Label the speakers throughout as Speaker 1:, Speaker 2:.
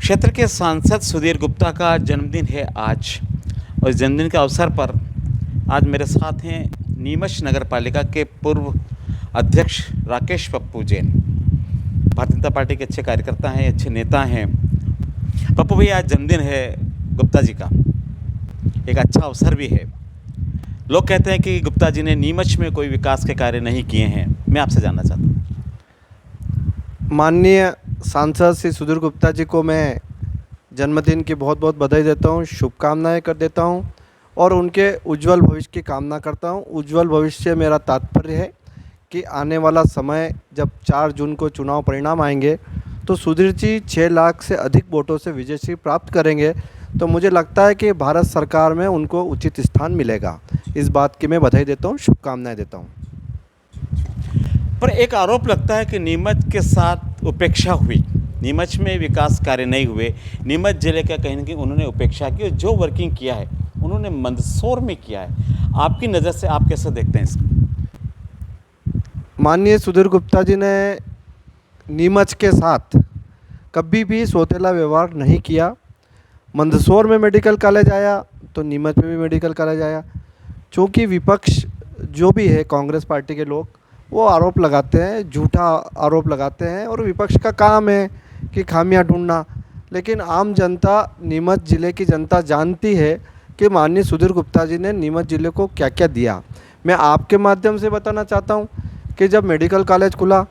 Speaker 1: क्षेत्र के सांसद सुधीर गुप्ता का जन्मदिन है आज। और इस जन्मदिन के अवसर पर आज मेरे साथ हैं नीमच नगर पालिका के पूर्व अध्यक्ष राकेश पप्पू जैन। भारतीय जनता पार्टी के अच्छे कार्यकर्ता हैं, अच्छे नेता हैं। पप्पू भैया, आज जन्मदिन है गुप्ता जी का, एक अच्छा अवसर भी है। लोग कहते हैं कि गुप्ता जी ने नीमच में कोई विकास के कार्य नहीं किए हैं। मैं आपसे जानना चाहता हूँ।
Speaker 2: माननीय सांसद श्री सुधीर गुप्ता जी को मैं जन्मदिन की बहुत बहुत बधाई देता हूँ, शुभकामनाएं कर देता हूँ और उनके उज्जवल भविष्य की कामना करता हूँ। उज्जवल भविष्य से मेरा तात्पर्य है कि आने वाला समय जब 4 जून को चुनाव परिणाम आएंगे तो सुधीर जी 6 लाख से अधिक वोटों से विजयश्री प्राप्त करेंगे, तो मुझे लगता है कि भारत सरकार में उनको उचित स्थान मिलेगा। इस बात की मैं बधाई देता हूँ, शुभकामनाएं देता हूँ।
Speaker 1: पर एक आरोप लगता है कि नीमच के साथ उपेक्षा हुई, नीमच में विकास कार्य नहीं हुए, नीमच जिले का कहीं ना कहीं उन्होंने उपेक्षा की और जो वर्किंग किया है उन्होंने मंदसौर में किया है। आपकी नज़र से आप कैसे देखते हैं इसको?
Speaker 2: माननीय सुधीर गुप्ता जी ने नीमच के साथ कभी भी सौतेला व्यवहार नहीं किया। मंदसौर में मेडिकल कॉलेज आया तो नीमच में भी मेडिकल कॉलेज आया। चूँकि विपक्ष जो भी है, कांग्रेस पार्टी के लोग, वो आरोप लगाते हैं, झूठा आरोप लगाते हैं और विपक्ष का काम है कि खामियां ढूंढना। लेकिन आम जनता, नीमच ज़िले की जनता जानती है कि माननीय सुधीर गुप्ता जी ने नीमच ज़िले को क्या क्या दिया। मैं आपके माध्यम से बताना चाहता हूं कि जब मेडिकल कॉलेज खुला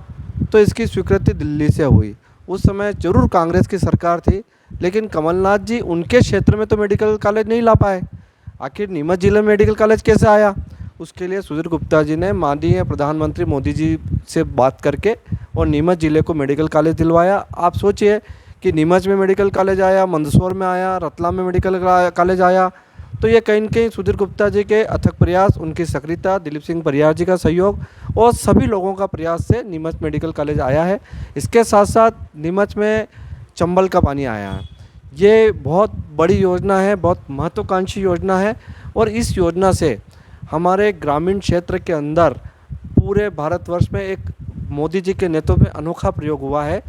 Speaker 2: तो इसकी स्वीकृति दिल्ली से हुई। उस समय ज़रूर कांग्रेस की सरकार थी, लेकिन कमलनाथ जी उनके क्षेत्र में तो मेडिकल कॉलेज नहीं ला पाए। आखिर नीमच ज़िले में मेडिकल कॉलेज कैसे आया? उसके लिए सुधीर गुप्ता जी ने माननीय प्रधानमंत्री मोदी जी से बात करके और नीमच ज़िले को मेडिकल कॉलेज दिलवाया। आप सोचिए कि नीमच में मेडिकल कॉलेज आया, मंदसौर में आया, रतलाम में मेडिकल कॉलेज आया, तो ये कहीं न कहीं सुधीर गुप्ता जी के अथक प्रयास, उनकी सक्रियता, दिलीप सिंह परिहार जी का सहयोग और सभी लोगों का प्रयास से नीमच मेडिकल कॉलेज आया है। इसके साथ साथ नीमच में चंबल का पानी आया है। ये बहुत बड़ी योजना है, बहुत महत्वाकांक्षी योजना है और इस योजना से हमारे ग्रामीण क्षेत्र के अंदर पूरे भारतवर्ष में एक मोदी जी के नेतृत्व में अनोखा प्रयोग हुआ है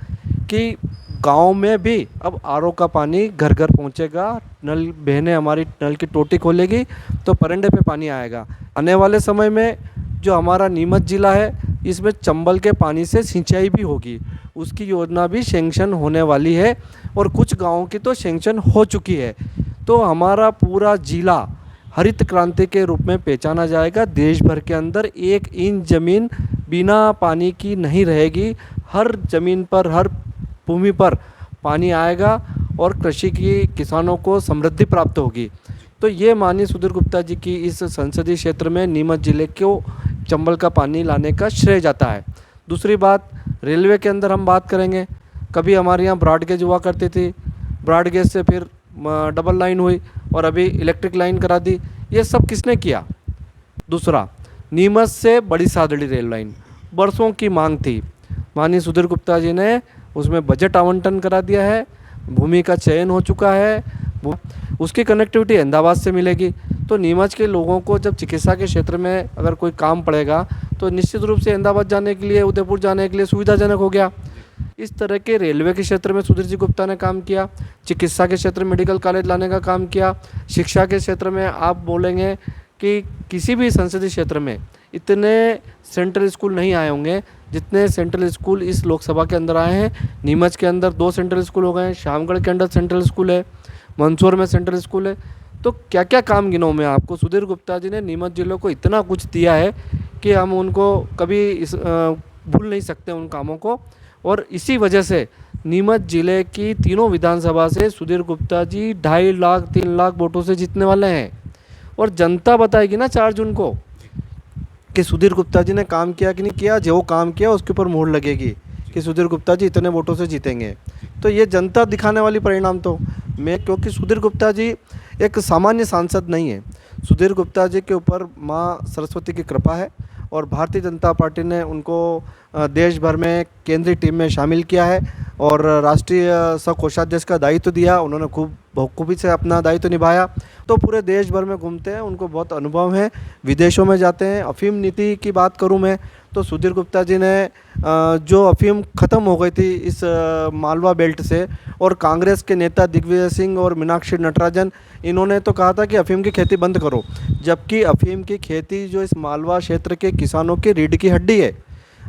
Speaker 2: कि गांव में भी अब आरओ का पानी घर घर पहुंचेगा। नल बहनें हमारी नल की टोटी खोलेगी तो परंडे पे पानी आएगा। आने वाले समय में जो हमारा नीमच ज़िला है, इसमें चंबल के पानी से सिंचाई भी होगी। उसकी योजना भी सेंक्शन होने वाली है और कुछ गाँवों की तो सेंक्शन हो चुकी है। तो हमारा पूरा ज़िला हरित क्रांति के रूप में पहचाना जाएगा। देश भर के अंदर 1 इंच ज़मीन बिना पानी की नहीं रहेगी। हर ज़मीन पर, हर भूमि पर पानी आएगा और कृषि की किसानों को समृद्धि प्राप्त होगी। तो ये माननीय सुधीर गुप्ता जी की इस संसदीय क्षेत्र में नीमच ज़िले को चंबल का पानी लाने का श्रेय जाता है। दूसरी बात, रेलवे के अंदर हम बात करेंगे। कभी हमारे यहाँ ब्रॉडगेज हुआ करती थी, ब्रॉडगेज से फिर डबल लाइन हुई और अभी इलेक्ट्रिक लाइन करा दी। ये सब किसने किया? दूसरा, नीमच से बड़ी सादड़ी रेल लाइन बरसों की मांग थी। माननीय सुधीर गुप्ता जी ने उसमें बजट आवंटन करा दिया है, भूमि का चयन हो चुका है, उसकी कनेक्टिविटी अहमदाबाद से मिलेगी। तो नीमच के लोगों को जब चिकित्सा के क्षेत्र में अगर कोई काम पड़ेगा तो निश्चित रूप से अहमदाबाद जाने के लिए, उदयपुर जाने के लिए सुविधाजनक हो गया। इस तरह के रेलवे के क्षेत्र में सुधीर जी गुप्ता ने काम किया, चिकित्सा के क्षेत्र में मेडिकल कॉलेज लाने का काम किया, शिक्षा के क्षेत्र में आप बोलेंगे कि किसी भी संसदीय क्षेत्र में इतने सेंट्रल स्कूल नहीं आए होंगे जितने सेंट्रल स्कूल इस लोकसभा के अंदर आए हैं। नीमच के अंदर 2 सेंट्रल स्कूल हो गए हैं, श्यामगढ़ के अंदर सेंट्रल स्कूल है, मंदसौर में सेंट्रल स्कूल है। तो क्या क्या काम गिनाऊं मैं आपको? सुधीर गुप्ता जी ने नीमच जिले को इतना कुछ दिया है कि हम उनको कभी भूल नहीं सकते उन कामों को। और इसी वजह से नीमच ज़िले की तीनों विधानसभा से सुधीर गुप्ता जी 2.5 लाख 3 लाख वोटों से जीतने वाले हैं। और जनता बताएगी ना 4 जून को कि सुधीर गुप्ता जी ने काम किया कि नहीं किया। जो काम किया उसके ऊपर मोहर लगेगी कि सुधीर गुप्ता जी इतने वोटों से जीतेंगे। तो ये जनता दिखाने वाली परिणाम तो क्योंकि सुधीर गुप्ता जी एक सामान्य सांसद नहीं है। सुधीर गुप्ता जी के ऊपर माँ सरस्वती की कृपा है और भारतीय जनता पार्टी ने उनको देश भर में केंद्रीय टीम में शामिल किया है और राष्ट्रीय सह कोषाध्यक्ष का दायित्व दिया। उन्होंने खूब बखूबी से अपना दायित्व निभाया। तो पूरे देश भर में घूमते हैं, उनको बहुत अनुभव है, विदेशों में जाते हैं। अफीम नीति की बात करूं मैं तो सुधीर गुप्ता जी ने जो अफीम ख़त्म हो गई थी इस मालवा बेल्ट से, और कांग्रेस के नेता दिग्विजय सिंह और मीनाक्षी नटराजन, इन्होंने तो कहा था कि अफीम की खेती बंद करो, जबकि अफीम की खेती जो इस मालवा क्षेत्र के किसानों की रीढ़ की हड्डी है।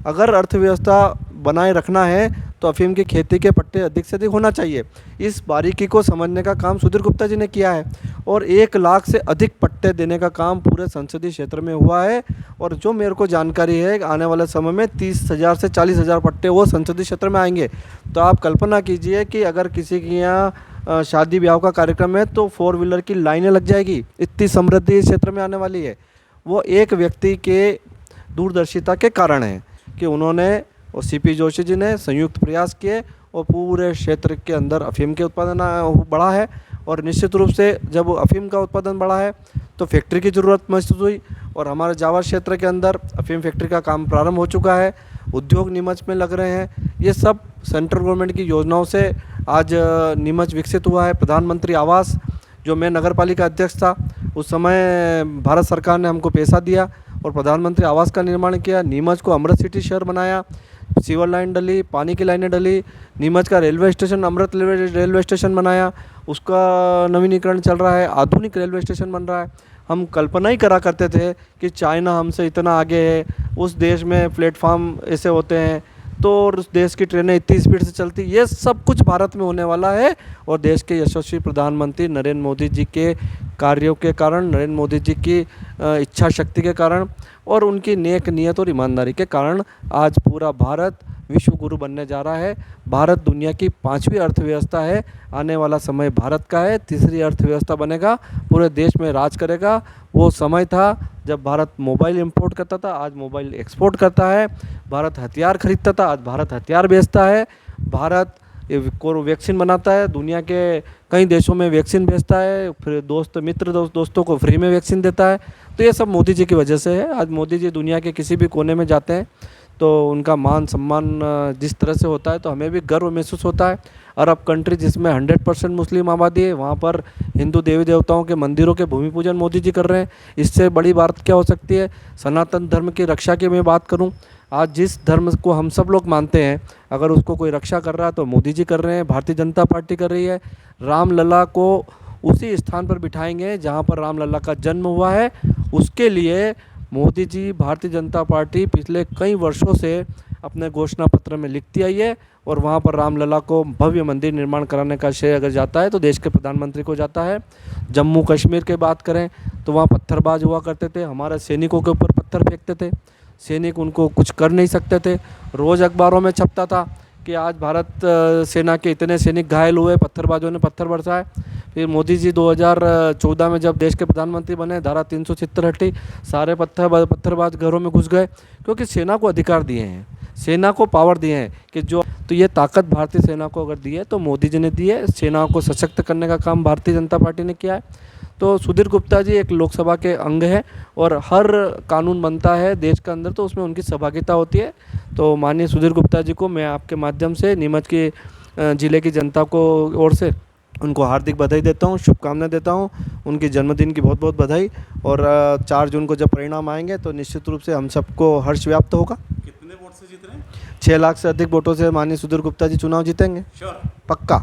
Speaker 2: अगर अर्थव्यवस्था बनाए रखना है तो अफीम की खेती के पट्टे अधिक से अधिक होना चाहिए। इस बारीकी को समझने का काम सुधीर गुप्ता जी ने किया है, और 1 लाख से अधिक पट्टे देने का काम पूरे संसदीय क्षेत्र में हुआ है। और जो मेरे को जानकारी है, आने वाले समय में 30,000 से 40,000 पट्टे वो संसदीय क्षेत्र में आएंगे। तो आप कल्पना कीजिए कि अगर किसी के यहाँ शादी ब्याह का कार्यक्रम है तो 4 व्हीलर की लाइनें लग जाएगी, इतनी समृद्धि इस क्षेत्र में आने वाली है। वो एक व्यक्ति के दूरदर्शिता के कारण है कि उन्होंने और सीपी जोशी जी ने संयुक्त प्रयास किए और पूरे क्षेत्र के अंदर अफीम के उत्पादन बढ़ा है। और निश्चित रूप से जब अफीम का उत्पादन बढ़ा है तो फैक्ट्री की ज़रूरत महसूस हुई, और हमारे जावर क्षेत्र के अंदर अफीम फैक्ट्री का काम प्रारंभ हो चुका है, उद्योग नीमच में लग रहे हैं। ये सब सेंट्रल गवर्नमेंट की योजनाओं से आज नीमच विकसित हुआ है। प्रधानमंत्री आवास, जो मैं नगर पालिका अध्यक्ष था उस समय, भारत सरकार ने हमको पैसा दिया और प्रधानमंत्री आवास का निर्माण किया। नीमच को अमृत सिटी शहर बनाया, सीवर लाइन डली, पानी की लाइनें डली। नीमच का रेलवे स्टेशन अमृत रेलवे स्टेशन बनाया, उसका नवीनीकरण चल रहा है, आधुनिक रेलवे स्टेशन बन रहा है। हम कल्पना ही करा करते थे कि चाइना हमसे इतना आगे है, उस देश में प्लेटफार्म ऐसे होते हैं, तो उस देश की ट्रेनें इतनी स्पीड से चलती। ये सब कुछ भारत में होने वाला है, और देश के यशस्वी प्रधानमंत्री नरेंद्र मोदी जी के कार्यों के कारण, नरेंद्र मोदी जी की इच्छा शक्ति के कारण और उनकी नेक नियत और ईमानदारी के कारण आज पूरा भारत विश्व गुरु बनने जा रहा है। भारत दुनिया की 5वीं अर्थव्यवस्था है, आने वाला समय भारत का है, तीसरी अर्थव्यवस्था बनेगा, पूरे देश में राज करेगा। वो समय था जब भारत मोबाइल इंपोर्ट करता था, आज मोबाइल एक्सपोर्ट करता है। भारत हथियार खरीदता था, आज भारत हथियार बेचता है। भारत वैक्सीन बनाता है, दुनिया के कई देशों में वैक्सीन भेजता है, फिर दोस्तों को फ्री में वैक्सीन देता है। तो ये सब मोदी जी की वजह से है। आज मोदी जी दुनिया के किसी भी कोने में जाते हैं तो उनका मान सम्मान जिस तरह से होता है, तो हमें भी गर्व महसूस होता है। अरब कंट्री जिसमें 100% मुस्लिम आबादी है, वहाँ पर हिंदू देवी देवताओं के मंदिरों के भूमि पूजन मोदी जी कर रहे हैं। इससे बड़ी बात क्या हो सकती है। सनातन धर्म की रक्षा की मैं बात करूँ, आज जिस धर्म को हम सब लोग मानते हैं, अगर उसको कोई रक्षा कर रहा है तो मोदी जी कर रहे हैं, भारतीय जनता पार्टी कर रही है। रामलला को उसी स्थान पर बिठाएंगे जहाँ पर रामलला का जन्म हुआ है। उसके लिए मोदी जी, भारतीय जनता पार्टी पिछले कई वर्षों से अपने घोषणा पत्र में लिखती आई है, और वहाँ पर रामलला को भव्य मंदिर निर्माण कराने का श्रेय अगर जाता है तो देश के प्रधानमंत्री को जाता है। जम्मू कश्मीर की बात करें तो वहाँ पत्थरबाज हुआ करते थे, हमारे सैनिकों के ऊपर पत्थर फेंकते थे, सैनिक उनको कुछ कर नहीं सकते थे। रोज़ अखबारों में छपता था कि आज भारत सेना के इतने सैनिक घायल हुए, पत्थरबाजों ने पत्थर बरसाए। फिर मोदी जी 2014 में जब देश के प्रधानमंत्री बने, धारा 370 हटी, सारे पत्थरबाज घरों में घुस गए, क्योंकि सेना को अधिकार दिए हैं, सेना को पावर दिए हैं कि जो, तो ये ताकत भारतीय सेना को अगर दी है तो मोदी जी ने दी है। सेना को सशक्त करने का काम भारतीय जनता पार्टी ने किया है। तो सुधीर गुप्ता जी एक लोकसभा के अंग हैं, और हर कानून बनता है देश के अंदर तो उसमें उनकी सहभागिता होती है। तो माननीय सुधीर गुप्ता जी को मैं आपके माध्यम से नीमच के ज़िले की जनता को ओर से उनको हार्दिक बधाई देता हूँ, शुभकामनाएं देता हूँ। उनके जन्मदिन की बहुत बहुत बधाई। और 4 जून को जब परिणाम आएंगे तो निश्चित रूप से हम सबको हर्ष व्याप्त होगा।
Speaker 1: कितने वोट से जीत रहे हैं?
Speaker 2: 6 लाख से अधिक वोटों से माननीय सुधीर गुप्ता जी चुनाव जीतेंगे।
Speaker 1: श्योर?
Speaker 2: पक्का,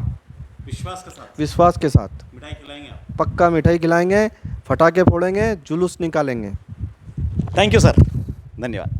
Speaker 1: विश्वास के साथ?
Speaker 2: विश्वास के साथ।
Speaker 1: मिठाई खिलाएंगे आप?
Speaker 2: पक्का मिठाई खिलाएंगे, फटाके फोड़ेंगे, जुलूस निकालेंगे।
Speaker 1: थैंक यू सर, धन्यवाद।